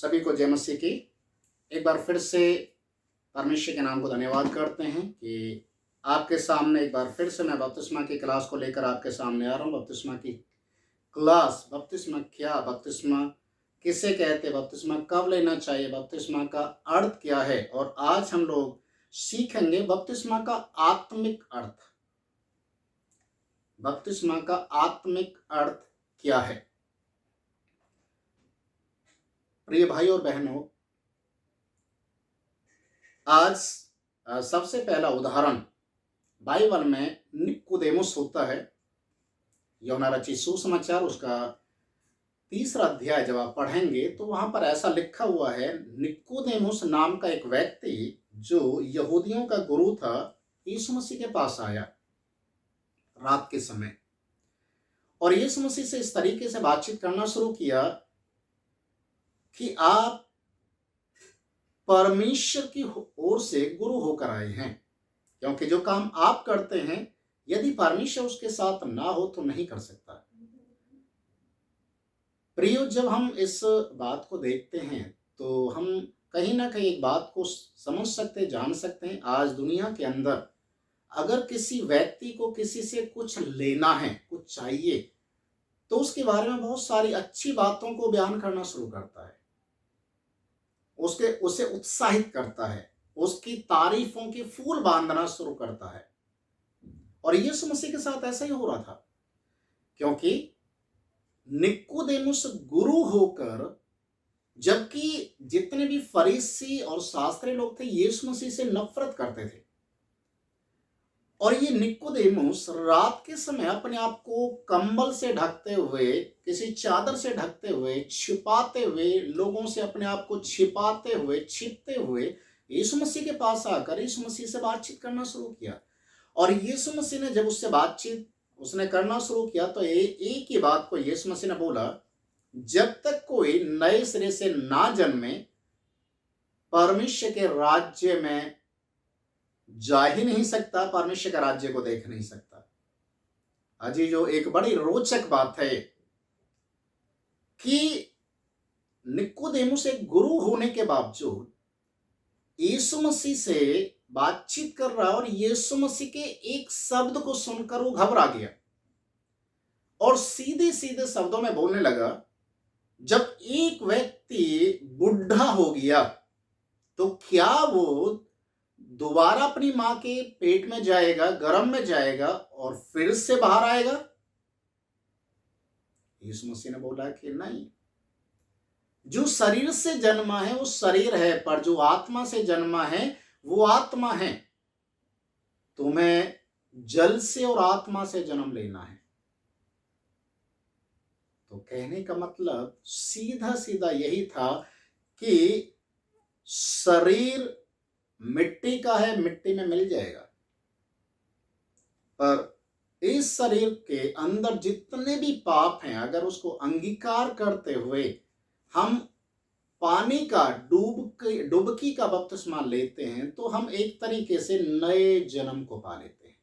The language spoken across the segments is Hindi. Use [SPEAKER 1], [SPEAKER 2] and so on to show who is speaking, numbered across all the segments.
[SPEAKER 1] सभी को जय मसीह की। एक बार फिर से परमेश्वर के नाम को धन्यवाद करते हैं कि आपके सामने एक बार फिर से मैं बपतिस्मा की क्लास को लेकर आपके सामने आ रहा हूँ। बपतिस्मा की क्लास, बपतिस्मा क्या, बपतिस्मा किसे कहते हैं, बपतिस्मा कब लेना चाहिए, बपतिस्मा का अर्थ क्या है। और आज हम लोग सीखेंगे बपतिस्मा का आत्मिक अर्थ। बपतिस्मा का आत्मिक अर्थ क्या है। प्रिय भाई और बहनों, आज सबसे पहला उदाहरण बाइबल में निकोदेमुस होता है। यूहन्ना रचित सुसमाचार उसका 3रा अध्याय जब आप पढ़ेंगे तो वहां पर ऐसा लिखा हुआ है, निकोदेमुस नाम का एक व्यक्ति जो यहूदियों का गुरु था, यीशु मसीह के पास आया रात के समय और यीशु मसीह से इस तरीके से बातचीत करना शुरू किया कि आप परमेश्वर की ओर से गुरु होकर आए हैं, क्योंकि जो काम आप करते हैं यदि परमेश्वर उसके साथ ना हो तो नहीं कर सकता। प्रियो, जब हम इस बात को देखते हैं तो हम कहीं ना कहीं एक बात को समझ सकते, जान सकते हैं। आज दुनिया के अंदर अगर किसी व्यक्ति को किसी से कुछ लेना है, कुछ चाहिए, तो उसके बारे में बहुत सारी अच्छी बातों को बयान करना शुरू करता है, उसे उत्साहित करता है, उसकी तारीफों के फूल बांधना शुरू करता है। और यीशु मसीह के साथ ऐसा ही हो रहा था, क्योंकि निकोदेमुस गुरु होकर, जबकि जितने भी फरीसी और शास्त्री लोग थे यीशु मसीह से नफरत करते थे, और ये निकोदेमुस रात के समय अपने आप को कंबल से ढकते हुए, किसी चादर से ढकते हुए, छिपाते हुए, लोगों से अपने आप को छिपाते हुए, छिपते हुए यीशु मसीह के पास आकर यीशु मसीह से बातचीत करना शुरू किया। और यीशु मसीह ने जब उससे बातचीत उसने करना शुरू किया तो एक ही बात को यीशु मसीह ने बोला, जब तक कोई नए सिरे से ना जन्मे परमेश्वर के राज्य में जा ही नहीं सकता, परमेश्वर का राज्य को देख नहीं सकता। अजी, जो एक बड़ी रोचक बात है कि निकोदेमुस एक गुरु होने के बावजूद यीशु मसीह से बातचीत कर रहा है और यीशु मसीह के एक शब्द को सुनकर वो घबरा गया और सीधे सीधे शब्दों में बोलने लगा, जब एक व्यक्ति बुढ़ा हो गया तो क्या वो दोबारा अपनी मां के पेट में जाएगा, गर्भ में जाएगा और फिर से बाहर आएगा? यीशु मसीह ने बोला कि नहीं, जो शरीर से जन्मा है वो शरीर है, पर जो आत्मा से जन्मा है वो आत्मा है। तुम्हें जल से और आत्मा से जन्म लेना है। तो कहने का मतलब सीधा सीधा यही था कि शरीर मिट्टी का है, मिट्टी में मिल जाएगा, पर इस शरीर के अंदर जितने भी पाप हैं, अगर उसको अंगीकार करते हुए हम पानी का डुबकी का बपतिस्मा लेते हैं तो हम एक तरीके से नए जन्म को पा लेते हैं।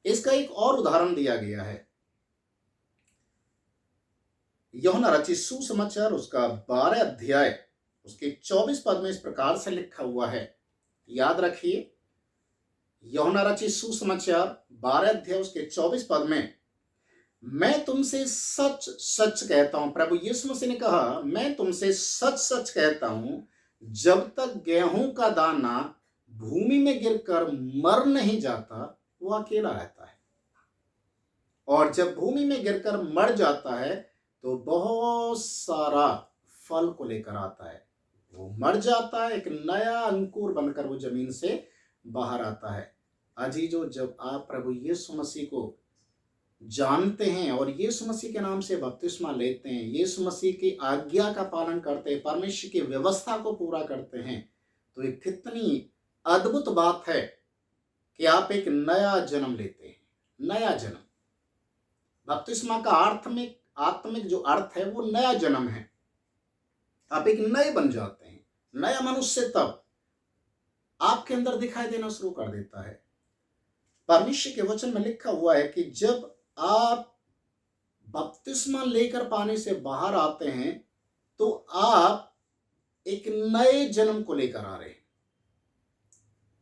[SPEAKER 1] इसका एक और उदाहरण दिया गया है, यूहन्ना रचित सुसमाचार उसका 12 अध्याय उसके 24 पद में इस प्रकार से लिखा हुआ है, याद रखिए, यूहन्ना रचित सुसमाचार 12 अध्याय उसके 24 पद में, मैं तुमसे सच सच कहता हूं, प्रभु यीशु मसीह ने कहा, मैं तुमसे सच सच कहता हूं, जब तक गेहूं का दाना भूमि में गिरकर मर नहीं जाता वो अकेला रहता है, और जब भूमि में गिरकर मर जाता है तो बहुत सारा फल को लेकर आता है। वो मर जाता है, एक नया अंकुर बनकर वो जमीन से बाहर आता है। अजीजों, जब आप प्रभु यीशु मसीह को जानते हैं और यीशु मसीह के नाम से बपतिस्मा लेते हैं, यीशु मसीह की आज्ञा का पालन करते हैं, परमेश्वर की व्यवस्था को पूरा करते हैं, तो ये कितनी अद्भुत बात है कि आप एक नया जन्म लेते हैं। नया जन्म, बपतिस्मा का आत्मिक जो अर्थ है वो नया जन्म है। आप एक नए बन जाते हैं। नया मनुष्य तब आपके अंदर दिखाई देना शुरू कर देता है। परमेश्वर के वचन में लिखा हुआ है कि जब आप बपतिस्मा लेकर पानी से बाहर आते हैं तो आप एक नए जन्म को लेकर आ रहे हैं।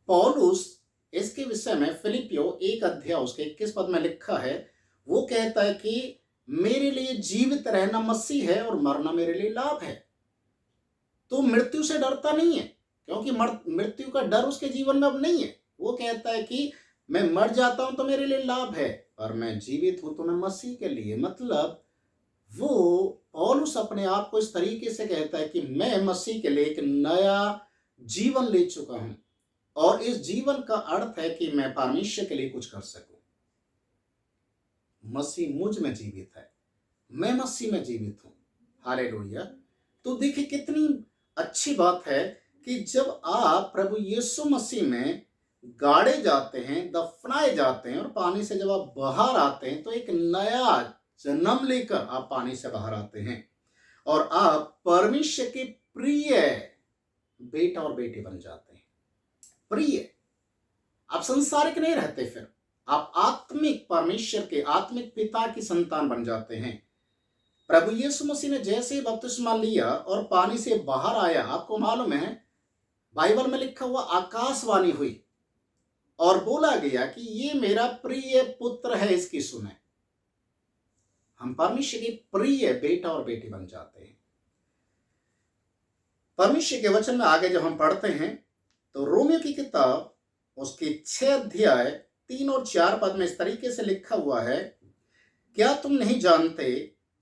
[SPEAKER 1] पौलुस इसके विषय में फिलिपियो 1 अध्याय उसके 21 पद में लिखा है, वो कहता है कि मेरे लिए जीवित रहना मसीह है और मरना मेरे लिए लाभ है। तो मृत्यु से डरता नहीं है, क्योंकि मृत्यु का डर उसके जीवन में अब नहीं है। वो कहता है कि मैं मर जाता हूं तो मेरे लिए लाभ है, और मैं जीवित हूं तो मैं मसीह के लिए। मतलब वो पौलुस अपने आप को इस तरीके से कहता है कि मैं मसीह के लिए एक नया जीवन ले चुका हूं, और इस जीवन का अर्थ है कि मैं परमेश्वर के लिए कुछ कर सकूं। मसीह मुझ में जीवित है, मैं मसीह में जीवित हूं। हालेलुया। तो देखिए कितनी अच्छी बात है कि जब आप प्रभु यीशु मसीह में गाड़े जाते हैं, दफनाए जाते हैं, और पानी से जब आप बाहर आते हैं तो एक नया जन्म लेकर आप पानी से बाहर आते हैं, और आप परमेश्वर के प्रिय बेटा और बेटी बन जाते हैं। प्रिय, आप संसारिक नहीं रहते, फिर आप आत्मिक परमेश्वर के आत्मिक पिता की संतान बन जाते हैं। प्रभु यीशु मसीह ने जैसे बपतिस्मा लिया और पानी से बाहर आया, आपको मालूम है बाइबल में लिखा हुआ आकाशवाणी हुई और बोला गया कि ये मेरा प्रिय पुत्र है, इसकी सुने। हम परमेश्वर के प्रिय बेटा और बेटी बन जाते हैं। परमेश्वर के वचन में आगे जब हम पढ़ते हैं तो रोमियो की किताब उसके 6 अध्याय 3 और 4 पद में इस तरीके से लिखा हुआ है, क्या तुम नहीं जानते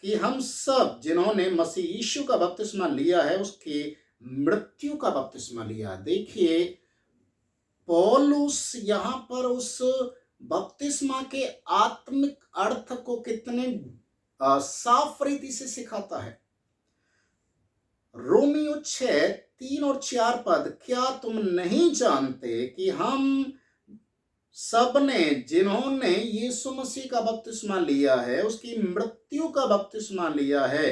[SPEAKER 1] कि हम सब जिन्होंने मसीह यीशु का बपतिस्मा लिया है उसकी मृत्यु का बपतिस्मा लिया। देखिए पौलुस यहां पर उस बपतिस्मा के आत्मिक अर्थ को कितने साफ रीति से सिखाता है। रोमियो 6:3 और 4 पद, क्या तुम नहीं जानते कि हम सब ने जिन्होंने यीशु मसीह का बपतिस्मा लिया है उसकी मृत्यु का बपतिस्मा लिया है।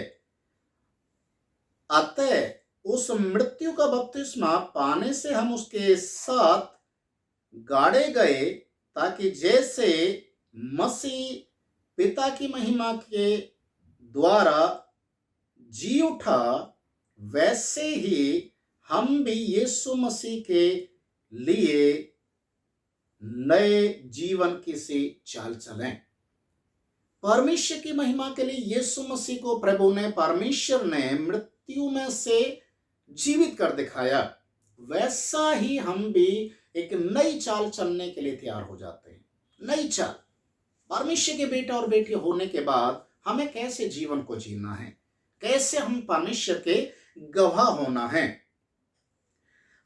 [SPEAKER 1] अतः उस मृत्यु का बपतिस्मा पाने से हम उसके साथ गाड़े गए, ताकि जैसे मसीह पिता की महिमा के द्वारा जी उठा, वैसे ही हम भी यीशु मसीह के लिए नए जीवन की सी चाल चलें। परमेश्वर की महिमा के लिए यीशु मसीह को प्रभु ने, परमेश्वर ने मृत्यु में से जीवित कर दिखाया, वैसा ही हम भी एक नई चाल चलने के लिए तैयार हो जाते हैं। नई चाल, परमेश्वर के बेटा और बेटी होने के बाद हमें कैसे जीवन को जीना है, कैसे हम परमेश्वर के गवाह होना है।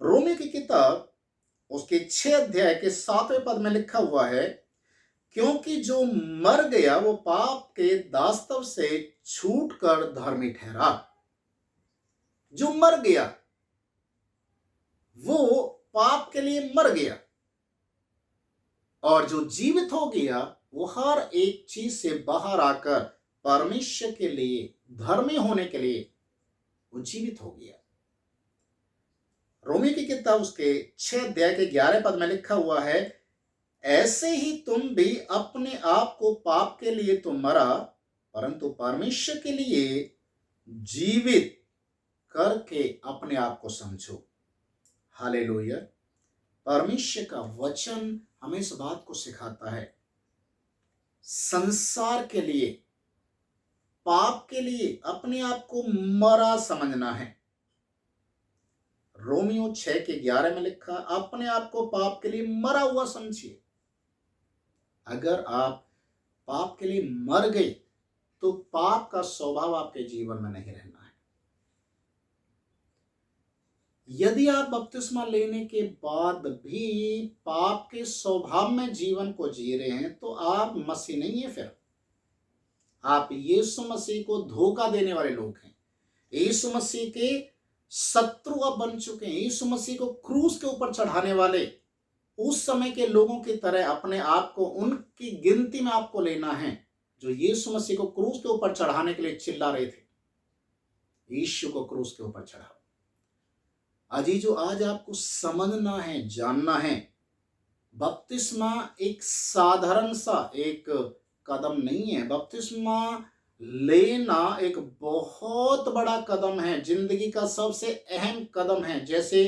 [SPEAKER 1] रोमियो की किताब उसके 6 अध्याय के 7वें पद में लिखा हुआ है, क्योंकि जो मर गया वो पाप के दास्तव से छूटकर धर्मी ठहरा। जो मर गया वो पाप के लिए मर गया, और जो जीवित हो गया वो हर एक चीज से बाहर आकर परमेश्वर के लिए धर्मी होने के लिए वो जीवित हो गया। रोमी की किताब उसके 6 अध्याय के 11 पद में लिखा हुआ है, ऐसे ही तुम भी अपने आप को पाप के लिए तो मरा, परंतु परमेश्वर के लिए जीवित करके अपने आप को समझो। हालेलुया। परमेश्वर का वचन हमें इस बात को सिखाता है, संसार के लिए, पाप के लिए अपने आप को मरा समझना है। रोमियो 6 के 11 में लिखा, अपने आप को पाप के लिए मरा हुआ समझिए। अगर आप पाप के लिए मर गए तो पाप का स्वभाव आपके जीवन में नहीं रहना है। यदि आप बपतिस्मा लेने के बाद भी पाप के स्वभाव में जीवन को जी रहे हैं तो आप मसीह नहीं है, फिर आप यीशु मसीह को धोखा देने वाले लोग हैं। यीशु मसीह के शत्रु अब बन चुके हैं। यीशु मसीह को क्रूस के ऊपर चढ़ाने वाले उस समय के लोगों की तरह अपने आप को उनकी गिनती में आपको लेना है, जो यीशु मसीह को क्रूस के ऊपर चढ़ाने के लिए चिल्ला रहे थे, यीशु को क्रूस के ऊपर चढ़ाओ। अजीजो, आज आपको समझना है, जानना है, बपतिस्मा एक साधारण सा एक कदम नहीं है। बपतिस्मा लेना एक बहुत बड़ा कदम है, जिंदगी का सबसे अहम कदम है। जैसे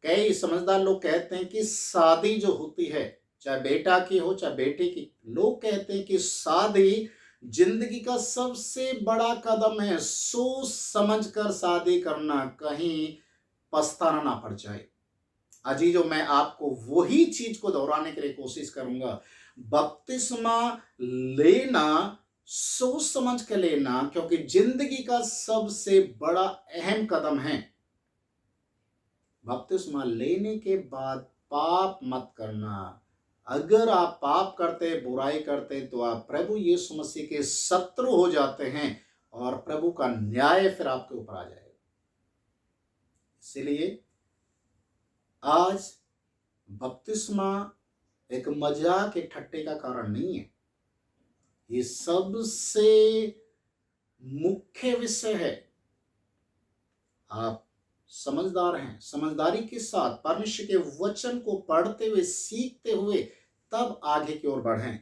[SPEAKER 1] कई समझदार लोग कहते हैं कि शादी जो होती है, चाहे बेटा की हो चाहे बेटी की, लोग कहते हैं कि शादी जिंदगी का सबसे बड़ा कदम है। सोच समझ कर शादी करना, कहीं पछताना ना पड़ जाए। अजीजों, मैं आपको वही चीज को दोहराने के लिए कोशिश करूंगा। बपतिस्मा लेना सोच समझ के लेना, क्योंकि जिंदगी का सबसे बड़ा अहम कदम है। बपतिस्मा लेने के बाद पाप मत करना। अगर आप पाप करते, बुराई करते, तो आप प्रभु यीशु मसीह के शत्रु हो जाते हैं और प्रभु का न्याय फिर आपके ऊपर आ जाएगा। इसलिए आज बपतिस्मा एक मजाक, एक ठट्टे का कारण नहीं है। ये सबसे मुख्य विषय है। आप समझदार हैं, समझदारी के साथ परमेश्वर के वचन को पढ़ते हुए, सीखते हुए तब आगे की ओर बढ़ें।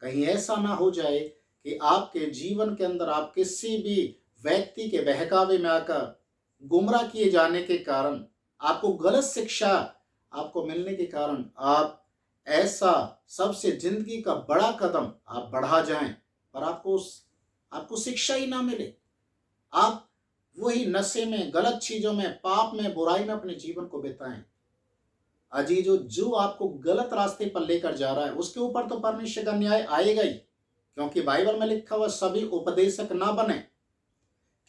[SPEAKER 1] कहीं ऐसा ना हो जाए कि आपके जीवन के अंदर आप किसी भी व्यक्ति के बहकावे में आकर गुमराह किए जाने के कारण, आपको गलत शिक्षा आपको मिलने के कारण आप ऐसा सबसे जिंदगी का बड़ा कदम आप बढ़ा जाएं, पर आपको शिक्षा ही ना मिले। आप वही नशे में, गलत चीजों में, पाप में, बुराई में अपने जीवन को बिताएं। अजीजों, जो आपको गलत रास्ते पर लेकर जा रहा है, उसके ऊपर तो परमेश्वर का न्याय आएगा ही, क्योंकि बाइबल में लिखा हुआ सभी उपदेशक ना बने।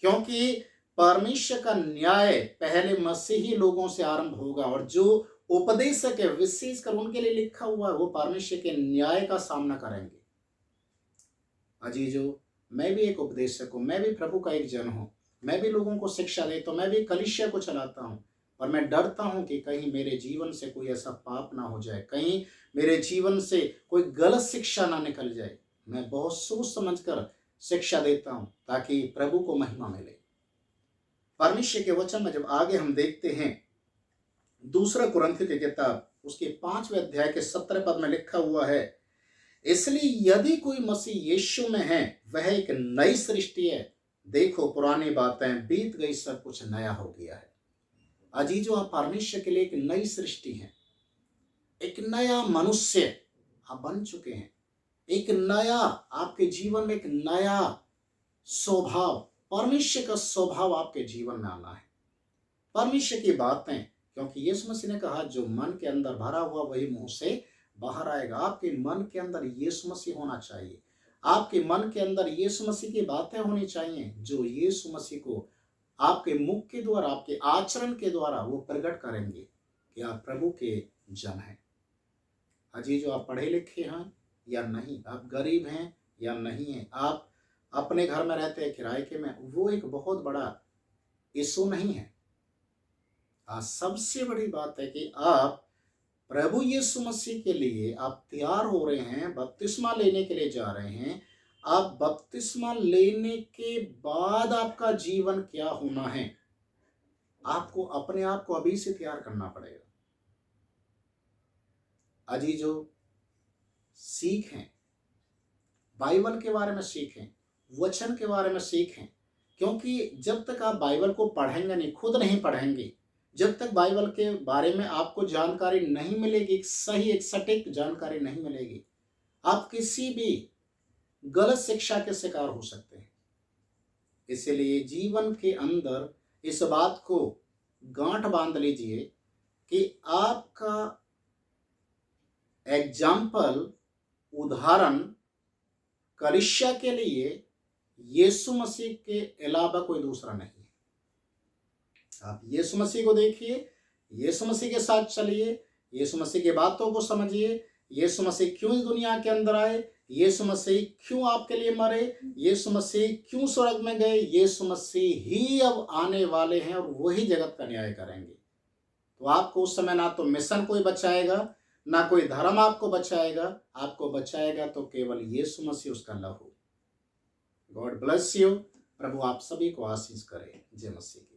[SPEAKER 1] क्योंकि परमेश्वर का न्याय पहले मसीही लोगों से आरंभ होगा, और जो उपदेशक है विशेषकर उनके लिए लिखा हुआ है, वो परमेश्वर के न्याय का सामना करेंगे। अजीजों, मैं भी एक उपदेशक हूँ, मैं भी प्रभु का एक जन हूँ, मैं भी लोगों को शिक्षा देता हूँ, मैं भी कलीसिया को चलाता हूँ, और मैं डरता हूँ कि कहीं मेरे जीवन से कोई ऐसा पाप ना हो जाए, कहीं मेरे जीवन से कोई गलत शिक्षा ना निकल जाए। मैं बहुत सोच समझकर शिक्षा देता हूँ ताकि प्रभु को महिमा मिले। परमेश्वर के वचन में जब आगे हम देखते हैं, दूसरा कुरिन्थियों की किताब उसके 5वें अध्याय के 17 पद में लिखा हुआ है, इसलिए यदि कोई मसीह यीशु में है, वह एक नई सृष्टि है, देखो पुरानी बातें बीत गई, सब कुछ नया हो गया है। अजीजों, आप परमेश्वर के लिए एक नई सृष्टि हैं, एक नया मनुष्य आप बन चुके हैं। एक नया आपके जीवन में, एक नया स्वभाव, परमेश्वर का स्वभाव आपके जीवन में आना है। परमेश्वर की बातें, क्योंकि यीशु मसीह ने कहा जो मन के अंदर भरा हुआ वही मुंह से बाहर आएगा। आपके मन के अंदर यीशु मसीह होना चाहिए। आपके मन के अंदर यीशु मसीह की बातें होनी चाहिए, जो यीशु मसीह को आपके मुख के द्वारा, आपके आचरण के द्वारा वो प्रकट करेंगे कि आप प्रभु के जन हैं। अजीजों, आप पढ़े लिखे हैं या नहीं, आप गरीब हैं या नहीं हैं, आप अपने घर में रहते हैं किराए के में, वो एक बहुत बड़ा इशू नहीं है। आज सबसे बड़ी बात है कि आप प्रभु यीशु मसीह के लिए आप तैयार हो रहे हैं, बपतिस्मा लेने के लिए जा रहे हैं। आप बपतिस्मा लेने के बाद आपका जीवन क्या होना है, आपको अपने आप को अभी से तैयार करना पड़ेगा। अजीजों, सीखें, बाइबल के बारे में सीखें, वचन के बारे में सीखें, क्योंकि जब तक आप बाइबल को पढ़ेंगे नहीं, खुद नहीं पढ़ेंगे, जब तक बाइबल के बारे में आपको जानकारी नहीं मिलेगी, एक सही, एक सटीक जानकारी नहीं मिलेगी, आप किसी भी गलत शिक्षा के शिकार हो सकते हैं। इसलिए जीवन के अंदर इस बात को गांठ बांध लीजिए कि आपका एग्जाम्पल, उदाहरण कलीसिया के लिए यीशु मसीह के अलावा कोई दूसरा नहीं है। आप यीशु मसीह को देखिए, यीशु मसीह के साथ चलिए, यीशु मसीह की बातों को समझिए, यीशु मसीह क्यों इस दुनिया के अंदर आए, यीशु मसीह क्यों आपके लिए मरे, यीशु मसीह क्यों स्वर्ग में गए, यीशु मसीह ही अब आने वाले हैं और वही जगत का न्याय करेंगे। तो आपको उस समय ना तो मिशन कोई बचाएगा, ना कोई धर्म आपको बचाएगा, आपको बचाएगा तो केवल यीशु मसीह, उसका लहू। God bless you. प्रभु आप सभी को आशीष करे। जय मसीह की।